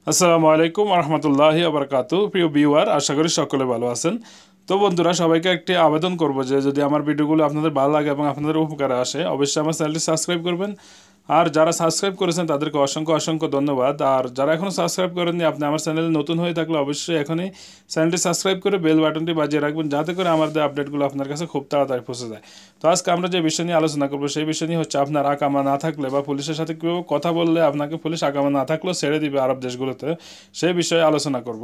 আসসালামু আলাইকুম রহমতুল্লাহি আবরকাতু। প্রিয় ভিউয়ার, আশা করি সকলে ভালো আছেন। তো বন্ধুরা, সবাইকে একটি আবেদন করব যে যদি আমার ভিডিওগুলো আপনাদের ভালো লাগে এবং আপনাদের উপকারে আসে, অবশ্যই আমার চ্যানেলটি সাবস্ক্রাইব করবেন। আর যারা সাবস্ক্রাইব করেছেন তাদেরকে অসংখ্য অসংখ্য ধন্যবাদ। আর যারা এখনও সাবস্ক্রাইব করেননি, আপনি আমার চ্যানেলে নতুন হয়ে থাকলে অবশ্যই এখনই চ্যানেলটি সাবস্ক্রাইব করে বেল বাটনটি বাজিয়ে রাখবেন, যাতে করে আমাদের আপডেটগুলো আপনার কাছে খুব তাড়াতাড়ি পৌঁছে যায়। তো আজকে আমরা যে বিষয় নিয়ে আলোচনা করবো সেই বিষয় নিয়ে হচ্ছে আপনার আকামা না থাকলে বা পুলিশের সাথে কেউ কথা বললে আপনাকে পুলিশ আকামা না থাকলেও ছেড়ে দিবে আরব দেশগুলোতে, সেই বিষয়ে আলোচনা করব।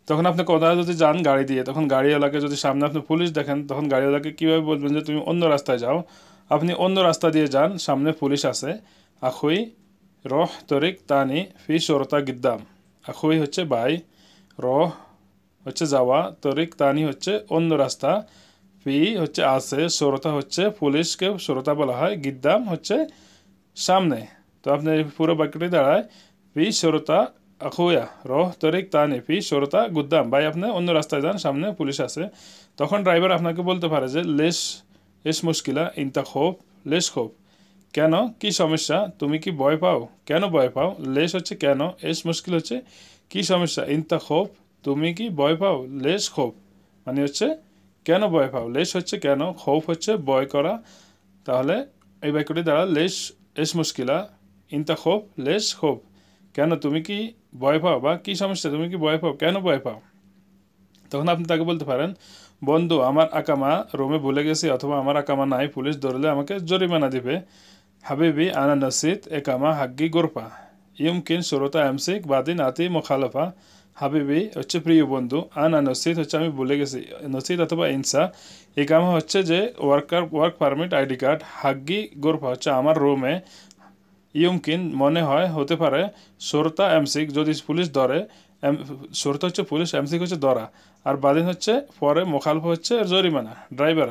তখন আপনি কোথাও যদি যান গাড়ি দিয়ে, তখন গাড়িওয়ালাকে যদি সামনে আপনি পুলিশ দেখেন, তখন গাড়িওয়ালাকে কীভাবে বলবেন যে তুমি অন্য রাস্তায় যাও। আপনি অন্য রাস্তা দিয়ে যান, সামনে পুলিশ আছে। আখুই রহ তরিক তানি ফি সরতা গিদ্দাম। আখুই হচ্ছে ভাই, রহ হচ্ছে যাওয়া, তরিক তানি হচ্ছে অন্য রাস্তা, ফি হচ্ছে আছে, সরতা হচ্ছে পুলিশকে সরতা বলা হয়, গিদ্দাম হচ্ছে সামনে। তো আপনি পুরো বাক্যটি দাঁড়ায় ফি সরতা আখুয়া রহ তরিক তানি ফি সরতা গুদ্দাম, ভাই আপনি অন্য রাস্তায় যান, সামনে পুলিশ আছে। তখন ড্রাইভার আপনাকে বলতে পারে যে লেশ এস মুশকিলা ইনতা খোপ, লেশ খোপ, কেন, কি সমস্যা, তুমি কি ভয় পাও, কেন ভয় পাও। লেশ হচ্ছে কেন, এস মুশকিল হচ্ছে কি সমস্যা, ইনতা খোপ তুমি কি ভয় পাও, লেশ খোপ মানে হচ্ছে কেন ভয় পাও। লেশ হচ্ছে কেন, খৌফ হচ্ছে ভয় করা। তাহলে এই বাক্যটি দ্বারা লেশ এস মুশকিলা ইনতা খোপ লেশ খোপ, কেন তুমি কি ভয় পাও, বা কি সমস্যা তুমি কি ভয় পাও, কেন ভয় পাও। তখন আপনি তাকে বলতে পারেন, বন্ধু আমার আকামা রুমে ভুলে গেছি, অথবা আমার আকামা নাই, পুলিশ ধরলে আমাকে জরিমানা দিবে। হাবিবি আনা নসিদ একামা হাগ্গি গোরপা ইউমকিন সুরতা এমসিক বাদিন আতি মোখালফা। হাবিবি হচ্ছে প্রিয় বন্ধু, আনা নসিদ হচ্ছে আমি ভুলে গেছি, নসিদ অথবা ইনসা, একামা হচ্ছে যে ওয়ার্ক পারমিট আইডি কার্ড, হাগ্গি গোরপা হচ্ছে আমার রুমে, ইউমকিন মনে হয় হতে পারে, সুরতা এমসিক যদি পুলিশ ধরে, সুরতা হচ্ছে পুলিশ, এমসিক হচ্ছে ধরা, আর বাদিন হচ্ছে পরে, মোখালফা হচ্ছে জরিমানা ড্রাইভার।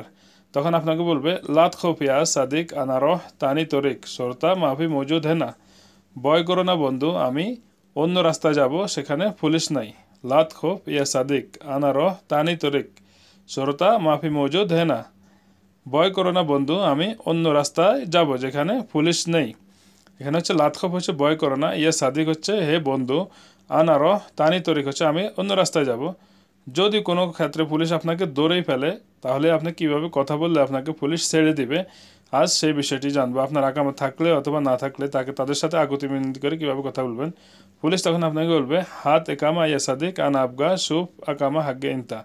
তখন আপনাকে বলবে লাত খোফিয়া সাদিক আনারহ তানি তরিক সুরতা মাফি মজুদ হে না। ভয় করো না বন্ধু, আমি অন্য রাস্তায় যাব, সেখানে পুলিশ নাই। লাত খোফ ইয়া সাদিক আনারহ তানি তরিক সুরতা মাফি মজুদ হে না। ভয় করো না বন্ধু, আমি অন্য রাস্তায় যাব, যেখানে পুলিশ নেই। এখানে হচ্ছে লাতখপ হচ্ছে ভয় করো না, ইয়া সাদিক হচ্ছে হে বন্ধু, আনারহ তানি তরিক হচ্ছে আমি অন্য রাস্তায় যাব। যদি কোনো ক্ষেত্রে পুলিশ আপনাকে ধরেই ফেলে, তাহলে আপনি কিভাবে কথা বললে আপনাকে পুলিশ ছেড়ে দিবে, আজ সেই বিষয়টি জানবো। আপনার আকামা থাকলে অথবা না থাকলে তাদের সাথে আগতি বিনতি করে কীভাবে কথা বলবেন। পুলিশ তখন আপনাকে বলবে হাত একামা ইয়া সাদিক আনা আবগা সুফ আকামা হাগ্গে ইনতা।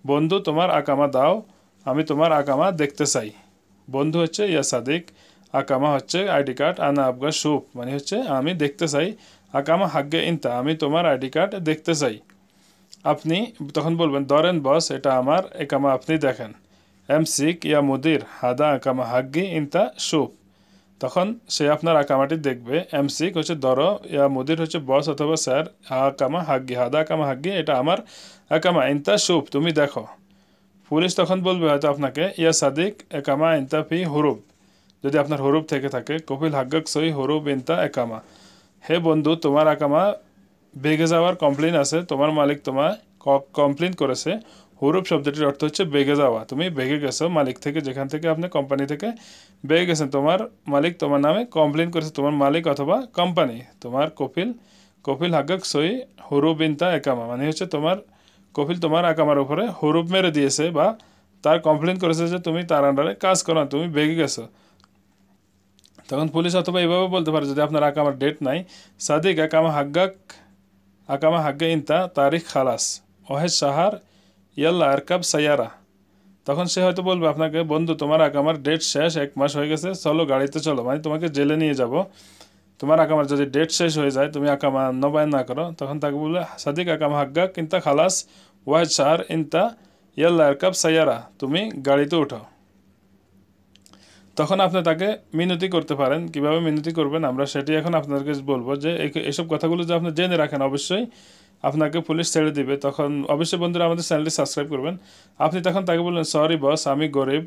বন্ধু তোমার আকামা দাও, আমি তোমার আকামা দেখতে চাই। বন্ধু হচ্ছে ইয়া সাদিক, আকামা হচ্ছে আইডি কার্ড, আনা আবগা সুপ মানে হচ্ছে আমি দেখতে চাই, আকামা হাগ্গে ইনতা আমি তোমার আইডি কার্ড দেখতে চাই। আপনি তখন বলবেন ধরেন বস, এটা আমার একামা আপনি দেখেন। এমসিক ইয়া মুদির হাদা আকামা হাগ্গি ইনতা সুপ। তখন সে আপনার আকামাটি দেখবে। এমসিক হচ্ছে ধরো, ইয়া মুদির হচ্ছে বস অথবা স্যার, আকামা হাগ্গি হাদা আকামা হাগ্গি এটা আমার আকামা, ইনতা সুপ তুমি দেখো। পুলিশ তখন বলবে হয়তো আপনাকে ইয়া সাদিক একামা ইনতা ফি হুরুব, যদি আপনার হরুপ থেকে থাকে, কপিল হাগ্গাক সই হরুপ ইনতা একামা। হে বন্ধু তোমার আকামা বেগে যাওয়ার কমপ্লেন আছে, তোমার মালিক তোমায় কমপ্লেন করেছে। হরুপ শব্দটির অর্থ হচ্ছে বেগে যাওয়া, তুমি বেগে গেছো মালিক থেকে, যেখান থেকে আপনি কোম্পানি থেকে বেগে গেছেন, তোমার মালিক তোমার নামে কমপ্লেন করেছে, তোমার মালিক অথবা কোম্পানি। তোমার কপিল হাগ্গাক সই হরুপ ইনতা একামা মানে হচ্ছে তোমার কপিল তোমার আকামার উপরে হরুপ মেরে দিয়েছে, বা তার কমপ্লেন করেছে যে তুমি তার আন্ডারে কাজ করো না, তুমি বেগে গেছো। তখন পুলিশ অথবা এইভাবে বলতে পারে, যদি আপনার আকামার ডেট নাই, সাদিক আকামা হাগ্গে ইনতা তারিখ খালাস ওহেদ সাহার ইয়াল্লা আরকাব সাইয়ারা। তখন সে হয়তো বলবে আপনাকে, বন্ধু তোমার আকামার ডেট শেষ, 1 মাস হয়ে গেছে, চলো গাড়িতে চলো, মানে তোমাকে জেলে নিয়ে যাব। তোমার আকামার যদি ডেট শেষ হয়ে যায়, তুমি আকামা নবায়ন না করো, তখন তাকে বলবে সাদিক আকামা হাগ্গা ইনতা খালাস ওয়াহেদ সাহার ইনতা ইয়াল্লা আরকাব সাইয়ারা, তুমি গাড়িতে উঠো। তখন আপনি তাকে মিনতি করতে পারেন। কিভাবে মিনতি করবেন আমরা সেটি এখন আপনাদেরকে বলবো, যে এইসব কথাগুলো যে আপনি জেনে রাখেন, অবশ্যই আপনাকে পুলিশ ছেড়ে দিবে। তখন অবশ্যই বন্ধুরা আমাদের চ্যানেলটি সাবস্ক্রাইব করবেন। আপনি তখন তাকে বললেন, সরি বস, আমি গরিব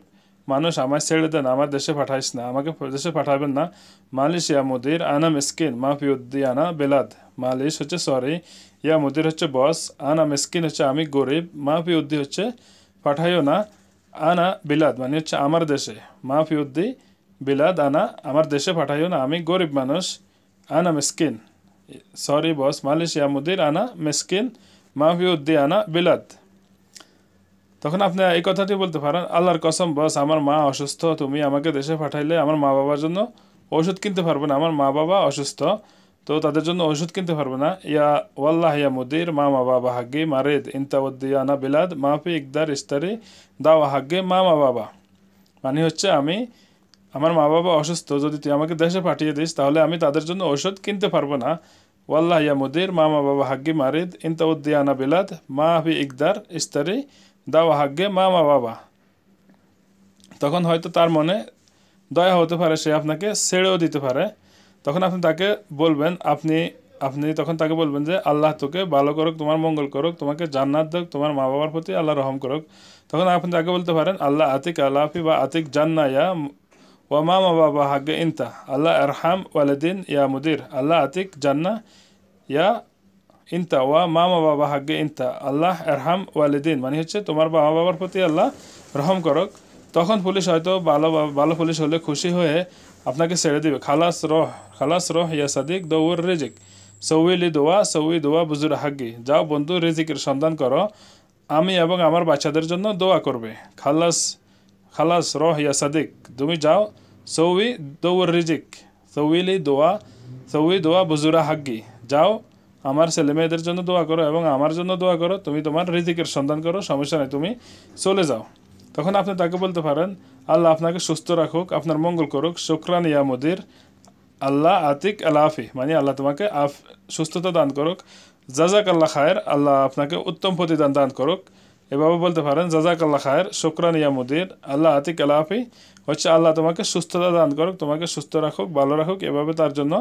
মানুষ, আমায় ছেড়ে দেন, আমার দেশে পাঠাইস না, আমাকে দেশে পাঠাবেন না। মালিশ ইয়া মুদির আনা মিসকিন মাফি উদ্দি আনা বেলাদ। মালিশ হচ্ছে সরি, ইয়া মুদির হচ্ছে বস, আনা মিসকিন হচ্ছে আমি গরিব, মাফি উদ্দি হচ্ছে পাঠাইও না, আনা বিলাদ মানে হচ্ছে আমার দেশে, মাফি উদ্দি বিলাদ আনা আমার দেশে পাঠাইও না, আমি গরিব মানুষ, আনা মিসকিন সরি বস, মালিশ ইয়া মুদির, আনা মেসকিন, মাফি উদ্দি আনা বিলাদ। তখন আপনি এই কথাটি বলতে পারেন, আল্লাহর কসম বস, আমার মা অসুস্থ, তুমি আমাকে দেশে পাঠাইলে আমার মা বাবার জন্য ওষুধ কিনতে পারবো না, আমার মা বাবা অসুস্থ, তো তাদের জন্য ওষুধ কিনতে পারবো না। ইয়া ওয়াল্লাহ ইয়া মুদির মা বাবা হাগ্গি মারেদ ইনতা উদ্দি আনা বিলাদ মাফি ইকদার ইস্তারি দাওয়া হাগ্গে মা বাবা। মানে হচ্ছে আমি, আমার মা বাবা অসুস্থ, যদি তুই আমাকে দেশে পাঠিয়ে দিস তাহলে আমি তাদের জন্য ঔষধ কিনতে পারবো না। ওয়াল্লাহ ইয়া মুদির মা বাবা হাগ্গি মারিদ ইনতা উদ্দিয়ানা বিলাদ মা ফি ইকদার ইস্তারি দাওয়া হাগ্গে মা বাবা। তখন হয়তো তার মনে দয়া হতে পারে, সে আপনাকে ছেড়েও দিতে পারে। তখন আপনি তাকে বলবেন, আপনি আপনি তখন তাকে বলবেন যে আল্লাহ তোকে ভালো করুক, তোমার মঙ্গল করুক, তোমাকে জান্নাত দেখ, তোমার মা বাবার প্রতি আল্লাহ রহম করুক। তখন আপনি তাকে বলতে পারেন, আল্লাহ আতিক আলাফি বা আতিক জান্না ইয়া ওয়া মা বাবা হাগ্গে ইনতা আল্লাহ আরহাম ওয়ালিদিন ইয়া মুদির আল্লাহ আতিক জান্না ইয়া ইনতা ওয়া মা বাবা হাগ্গে ইনতা আল্লাহ আরহাম ওয়ালিদিন। মানে হচ্ছে তোমার মা বাবার প্রতি আল্লাহ রহম করুক। তখন পুলিশ হয়তো ভালো ভালো পুলিশ হলে খুশি হয়ে আপনাকে ছেড়ে দিবে। খালাস রহ ইয়া সাদিক দৌর রেজিক সৌইলি দোয়া সৌই দোয়া বুজুর হাগ্গি। যাও বন্ধু, রেজিকের সন্ধান করো, আমি এবং আমার বাচ্চাদের জন্য দোয়া করবে। খালাস রহ ইয়া সাদিক, তুমি যাও, সৌই দৌর রিজিক সৌই দোয়া বুজুরা হাগ্গি, যাও আমার ছেলে মেয়েদের জন্য দোয়া করো এবং আমার জন্য দোয়া করো, তুমি তোমার রিজিকের সন্ধান করো, সমস্যা নেই, তুমি চলে যাও। তখন আপনি তাকে বলতে পারেন, আল্লাহ আপনাকে সুস্থ রাখুক, আপনার মঙ্গল করুক, শুকরান ইয়া মুদির আল্লাহ আতিক আলাফি, মানে আল্লাহ তোমাকে সুস্থতা দান করুক, জাজাক আল্লাহ খায়ের, আল্লাহ আপনাকে উত্তম প্রতিদান দান করুক। এভাবে বলতে পারেন, জাজাক আল্লাহ খায়ের শুকরান ইয়া মুদির আল্লাহ আতিক আলাফি, হচ্ছে আল্লাহ তোমাকে সুস্থতা দান করুক, তোমাকে সুস্থ রাখুক, ভালো রাখুক, এভাবে তার জন্য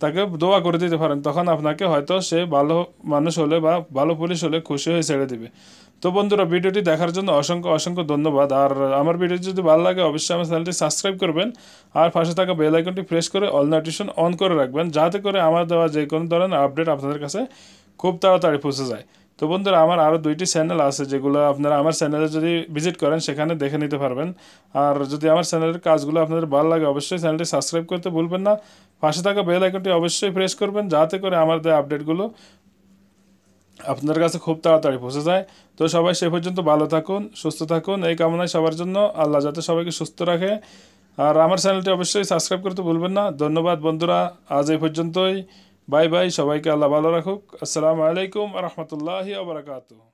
তাকে দোয়া করে দিতে পারেন। তখন আপনাকে হয়তো সে ভালো মানুষ হলে বা ভালো পুলিশ হলে খুশি হয়ে ছেড়ে দিবে। তো বন্ধুরা, ভিডিওটি দেখার জন্য অসংখ্য অসংখ্য ধন্যবাদ। আর আমার ভিডিওটি যদি ভালো লাগে অবশ্যই আমার চ্যানেলটি সাবস্ক্রাইব করবেন আর পাশে থাকা বেল আইকনটি প্রেস করে অল নোটিফিকেশন অন করে রাখবেন, যাতে করে আমার দেওয়া যে কোনো ধরনের আপডেট আপনাদের কাছে খুব তাড়াতাড়ি পৌঁছে যায়। তো বন্ধুরা, আমার আরও 2টি চ্যানেল আছে, যেগুলো আপনারা আমার চ্যানেলে যদি ভিজিট করেন সেখানে দেখে নিতে পারবেন। আর যদি আমার চ্যানেলের কাজগুলো আপনাদের ভালো লাগে অবশ্যই চ্যানেলটি সাবস্ক্রাইব করতে ভুলবেন না, পাশে থাকা বেল আইকনটি অবশ্যই প্রেস করবেন, যাতে করে আমার দেওয়া আপডেটগুলো আপনাদের কাছে খুব তাড়াতাড়ি পৌঁছে যায়। তো সবাই সে পর্যন্ত ভালো থাকুন, সুস্থ থাকুন, এই কামনায় সবার জন্য, আল্লাহ যাতে সবাইকে সুস্থ রাখে। আর আমার চ্যানেলটি অবশ্যই সাবস্ক্রাইব করতে ভুলবেন না। ধন্যবাদ বন্ধুরা, আজ এই পর্যন্তই। বাই বাই, সবাইকে আল্লাহ ভালো রাখুক। আসসালামু আলাইকুম রহমতুল্লাহি ওয়া বারাকাতুহু।